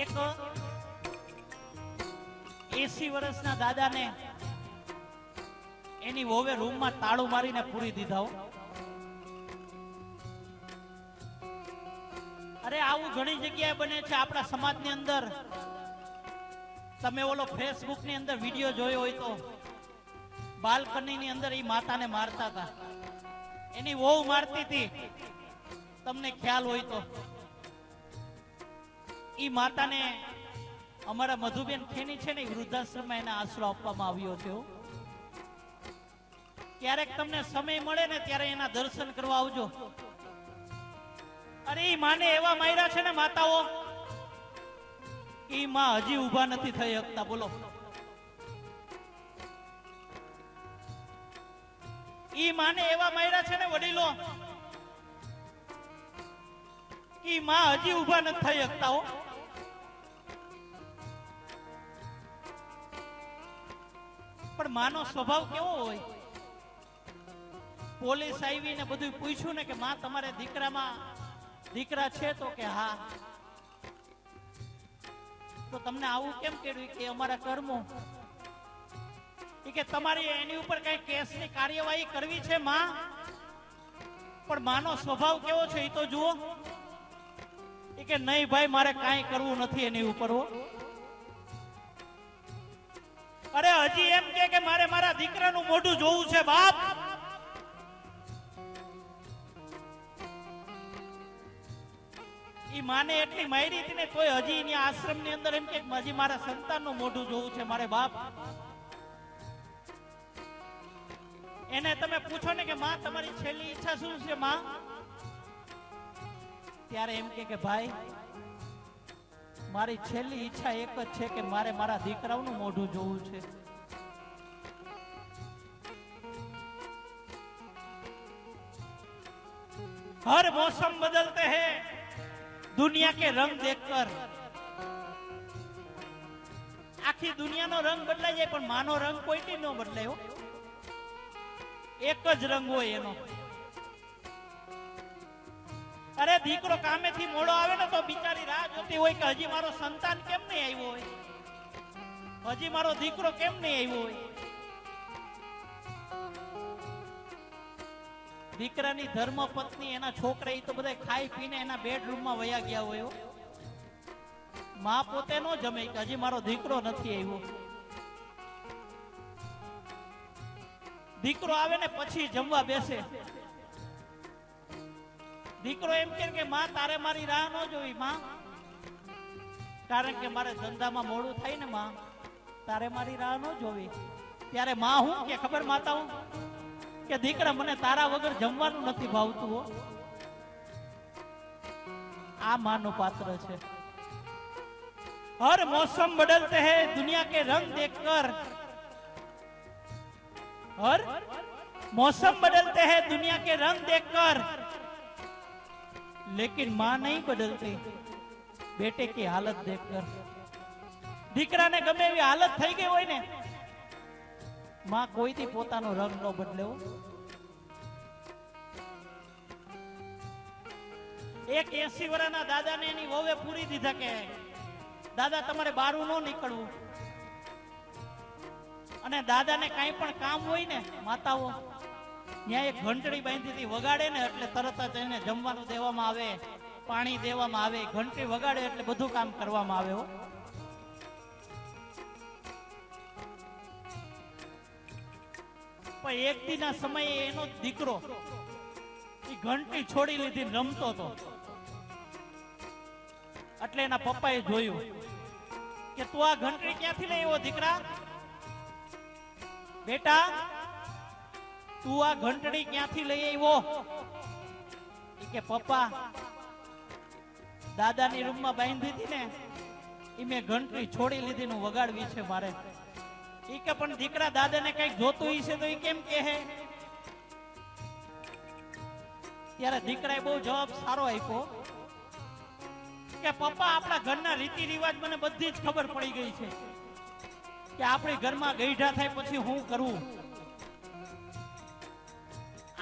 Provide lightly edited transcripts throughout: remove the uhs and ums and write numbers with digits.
એક 80 વર્ષના દાદાને એની વોવે રૂમમાં તાળું મારીને પૂરી દીધા. અરે આવું ઘણી જગ્યાએ બને છે આપણા સમાજની અંદર. તમે ઓલો ફેસબુક ની અંદર વિડીયો જોયો હોય તો બાલ્કની ની અંદર એ માતાને મારતા હતા, એની વહુ મારતી હતી. તમને ખ્યાલ હોય તો ઈ માતાને અમારા મધુબેન ખેની છે ને વૃદ્ધાશ્રમમાં એને આશરો આપવામાં આવ્યો છે. ક્યારેક તમને સમય મળે ને ત્યારે એના દર્શન કરવા આવજો. અરે ઈ માને એવા માર્યા છે ને માતાઓ, ઈ માં હજી ઊભા નથી થઈ શકતા. બોલો, ઈ માને એવા માર્યા છે ને વડીલો, ઈ માં હજી ઊભા નથી થઈ શકતા. પણ માનો સ્વભાવ કેવો હોય? પોલીસ આવી ને બધું પૂછ્યું ને કે માં તમારે દીકરા છે તો કે હા. તો તમને આવું કેમ કર્યું? કે અમારા કર્મો. કે તમારી એની ઉપર કઈ કેસની કાર્યવાહી કરવી છે માં? પણ માનો સ્વભાવ કેવો છે એ તો જુઓ. કે નહીં ભાઈ મારે કાંઈ કરવું નથી એની ઉપર. અરે હજી એમ કે મારે મારા દીકરાનું મોઢું જોવું છે બાપ. ઈ માને એટલી મારી હતી ને તોય હજી એની આશ્રમ ની અંદર એમ કે હજી મારા સંતાનનું મોઢું જોવું છે મારે બાપ. એને તમે પૂછો ને કે માં તમારી છેલ્લી ઈચ્છા શું છે માં? ત્યારે એમ કે ભાઈ મારી છેલ્લી ઈચ્છા એક જ છે કે મારે મારા દીકરાઓનું મોઢું જોવું છે. हर मौसम बदलते हैं दुनिया के रंग देखकर. आखी दुनिया नो रंग बदलाय जाए पण मानो रंग कोई नो बदलाय. एक ज रंग होय एनो. अरे दीकरो कामे थी मोड़ो आवे ने तो बिचारी राह जोती होय के हजी मारो संतान केम नहीं आव्यो होय, हजी मारो दीकरो केम नहीं आव्यो होय. દીકરાની ધર્મ પત્ની એના છોકરા એ તો બધા ખાઈ પીને એના બેડરૂમ માં વયા ગયા હોય. માં પોતે નો જમે કે હજી મારો દીકરો નથી આવ્યો. દીકરો આવે ને પછી જમવા બેસે. દીકરો એમ કે માં તારે મારી રાહ ન જોવી માં, કારણ કે મારે ધંધામાં મોડું થાય ને માં, તારે મારી રાહ ન જોવી. ત્યારે માં હું કે ખબર માતા હું કે દીકરા મને તારા વગર જમવાનું નથી ભાવતું. આ માનું પાત્ર છે. હર મોસમ બદલતે હૈ દુનિયા કે રંગ देखकर. हर मौसम बदलते हैं दुनिया के रंग देखकर, लेकिन मां नहीं बदलती बेटे की हालत देखकर. દીકરા ને ગમે એવી હાલત થઈ ગઈ હોય ને, માં કોઈથી પોતાનો રંગ ન બદલ્યો. એક 80 વર્ષના દાદાને એની વહુએ પૂરી દીધા કે દાદા તમારે બારું ન નીકળવું. અને દાદાને કાંઈ પણ કામ હોય ને માતાઓ ત્યાં એક ઘંટડી બાંધી હતી, વગાડે ને એટલે તરત જ એને જમવાનું દેવામાં આવે, પાણી દેવામાં આવે. ઘંટડી વગાડે એટલે બધું કામ કરવામાં આવે. પણ એક દી ના સમયે એનો દીકરો એ ઘંટી છોડી લીધી રમતો હતો. એટલે એના પપ્પાએ જોયું કે તું આ ઘંટડી ક્યાંથી લઈ આવ્યો દીકરા? બેટા તું આ ઘંટડી ક્યાંથી લઈ આવ્યો? કે પપ્પા દાદાની રૂમમાં બાંધી હતી ને એ મેં ઘંટડી છોડી લીધી નું વગાડવી છે મારે. ઈ કે પણ દીકરા દાદાને કઈક જોતું હશે તો ઈ કેમ કહે? ત્યારે દીકરાએ બહુ જવાબ સારો આપ્યો કે પપ્પા આપણા ઘરના રીતિ રિવાજ મને બધી જ ખબર પડી ગઈ છે કે આપણી ઘરમાં ગઈઢા થાય પછી હું કરવું.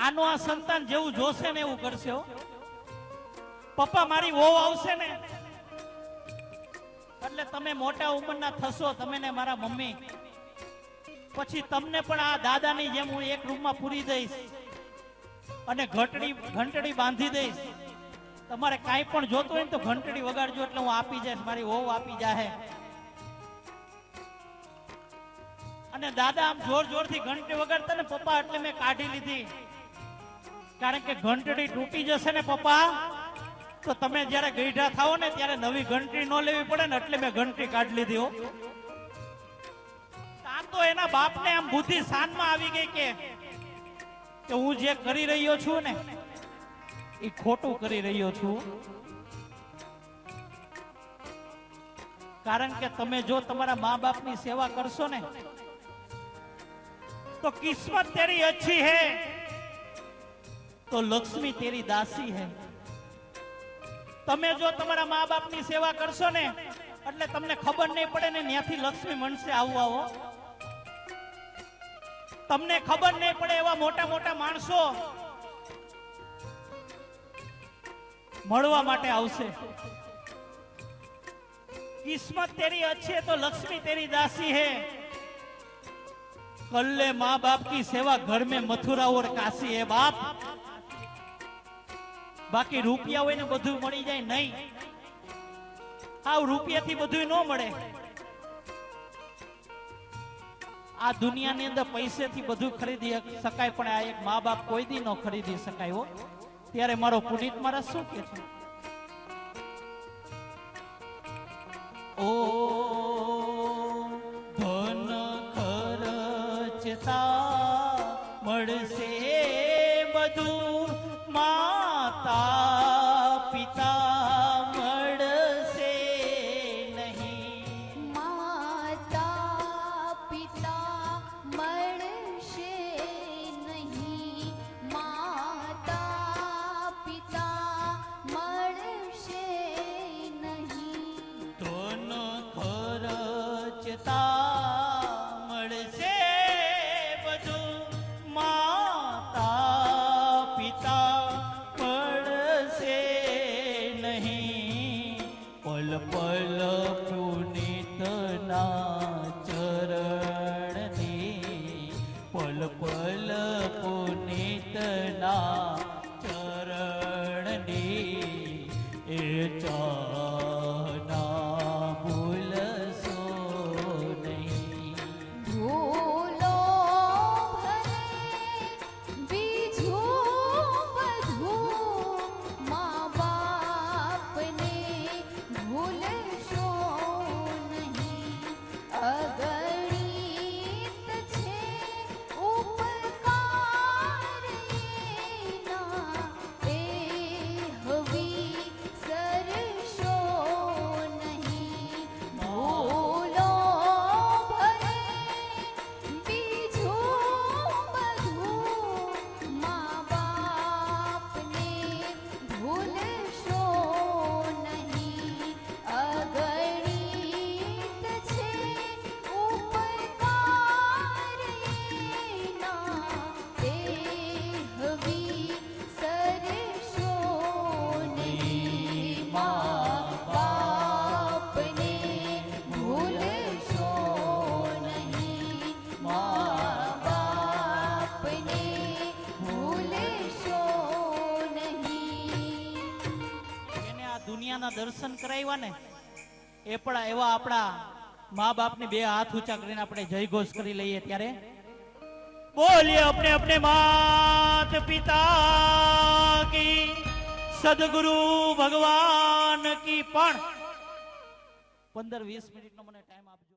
આનો આ સંતાન જેવું જોશે ને એવું કરશે. પપ્પા મારી વહુ આવશે ને એટલે તમે મોટા ઉંમરના થશો, તમે ને મારા મમ્મી, પછી તમને પણ આ દાદાની જેમ હું એક રૂમમાં પૂરી દઈશ અને ઘંટડી બાંધી દઈશ. તમારે કાંઈ પણ જોતું હોય ને તો ઘંટડી વગાડજો એટલે હું આપી જઈશ, મારી વહુ આપી જાહે. અને દાદા આમ જોર જોરથી ઘંટડી વગાડતા ને પપ્પા, એટલે મેં કાઢી લીધી, કારણ કે ઘંટડી તૂટી જશે ને પપ્પા તો તમે જયારે ગઈઢા થાઓ ને ત્યારે નવી ઘંટડી ન લેવી પડે ને, એટલે મેં ઘંટડી કાઢી લીધી. હો, આ તો એના બાપને આમ બુદ્ધિ શાનમાં આવી ગઈ કે હું જે કરી રહ્યો છું ને એ ખોટું કરી રહ્યો છું. કારણ કે તમે જો તમારા મા બાપની સેવા કરશો ને તો કિસ્મત તેરી અચ્છી હૈ તો લક્ષ્મી તેરી દાસી હૈ. તમે જો તમારા મા બાપની સેવા કરશો ને એટલે તમને ખબર નહીં પડે ને ત્યાંથી લક્ષ્મી મળશે. આવો તમને ખબર નહીં પડે એવા મોટા મોટા માણસો મળવા માટે આવશે. કિસ્મત तेरी अच्छी है तो लक्ष्मी तेरी दासी है. कर ले माँ बाप की सेवा, घर में मथुरा और काशी है बाप. बाकी રૂપિયા હોય ને બધું મળી જાય નહીં. આ રૂપિયાથી બધું ન મળે. આ દુનિયાની અંદર પૈસેથી બધું ખરીદી શકાય, પણ આ એક મા બાપ કોઈ દી ન ખરીદી શકાય. હો, ત્યારે મારો પુનિત મહારાજ શું કે છે? ઓ ધન ખર્ચતા મળશે બધું, માતા પિતા મળશે નહીં. માતા પિતા મળશે નહીં. માતા પિતા મળશે નહીં. ધન ખર્ચતા મળશે બધું, માતા પિતા મળશે નહીં. પલ પલ પુનિતના ચરણની, પલ પલ પુનિતના ચરણની એ ચાહના ભૂલશો નહીં. ભૂલો ભલે બીજું બધું, મા બાપને ભૂલશો નહીં. અગણિત છે ઉપકાર એના, એ હવી સરશો નહીં. ભૂલો ભલે બીજું બધું, મા બાપને ભૂલશો નહીં. અગણિત છે ઉપકાર એના, તે હવી સરશો નહીં. મા બાપને ભૂલશો નહીં. મા બાપને ભૂલશો નહીં. એને આ દુનિયાના દર્શન કરાવ્યા ને એ પણ એવા આપણા મા બાપને બે હાથ ઊંચા કરીને આપણે જય ઘોષ કરી લઈએ. ત્યારે બોલીએ अपने अपने मात पिता की, સદગુરુ ભગવાન કી. પણ 15-20 મિનિટનો મને ટાઈમ આપજો.